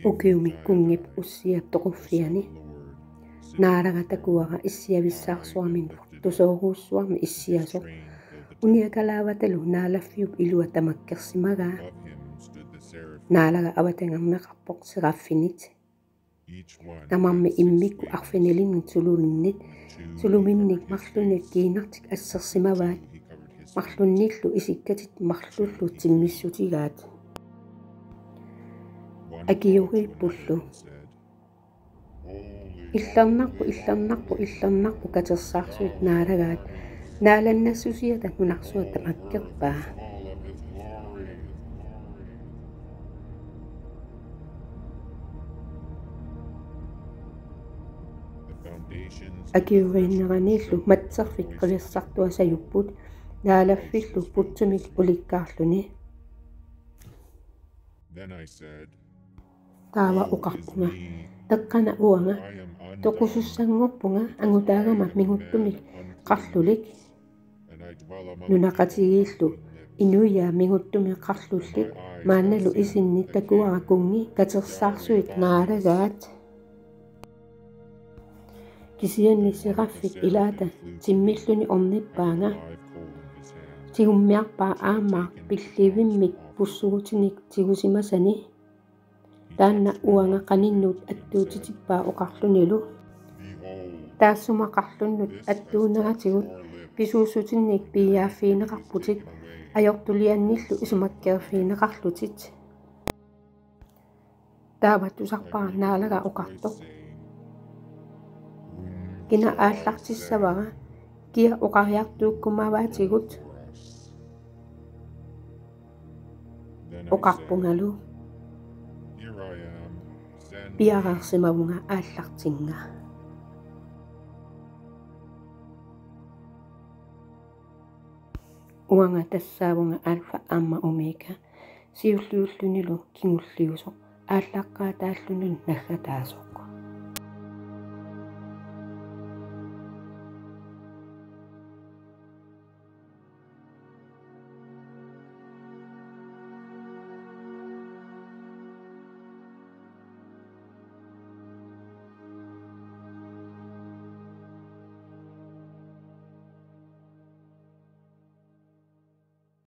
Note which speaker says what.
Speaker 1: ukiumikkungip ussiaptoquffiani naaragatakuaqa issiavissaarsuarmin tusooruussuarmi issiasoq uniakalaavatalu naalaffiuk ilua tamakkersimagaa naalaga avatangerneqarpoq seraffinit tamarmi immikku arfinilinnit suluminnik marlunit kiinartik assersimavaat marlunnillu isikkatit marlullu timmissutigaat akiuriippullu illarnarpu katersaarsuit naalagaat naalannassusiata nunarsuat tamakkerpaa akiuriinneranillu matserfik qiviссартуасаюппут наалаффиллу путсумик уликкаарлүни таава уқарпунга эққана уанга тоқусуссангорпунга ангутаагама мигуттумик қарлулик нунақатигииллу инуиа мигуттуми қарлуллик маанналу исинни такуаракунги катерсаарсуит наалагаат кисианни сераффик илаата тиммиллуни орниппаанга тигуммиарпаа аамаа пилливиммик пуссугутиник тигусимасани таанна уанга каниннут аттуутитиппаа оқарлунилу таассумақарлуннут аттуунератигут писууссутинник пиааффиинеқарпутит ajortuliannillu isumakkerfiineqarlutit taavattusarpara naalaga uqartoq kina aallartissavara kia uqariartuukkumavaatigut uqarpungalu piararsimavunga aallartinga uanga tassaavunga alfa amma omega siulluullunilu kingulliusoq ааllaqqaataallunun naggataasoq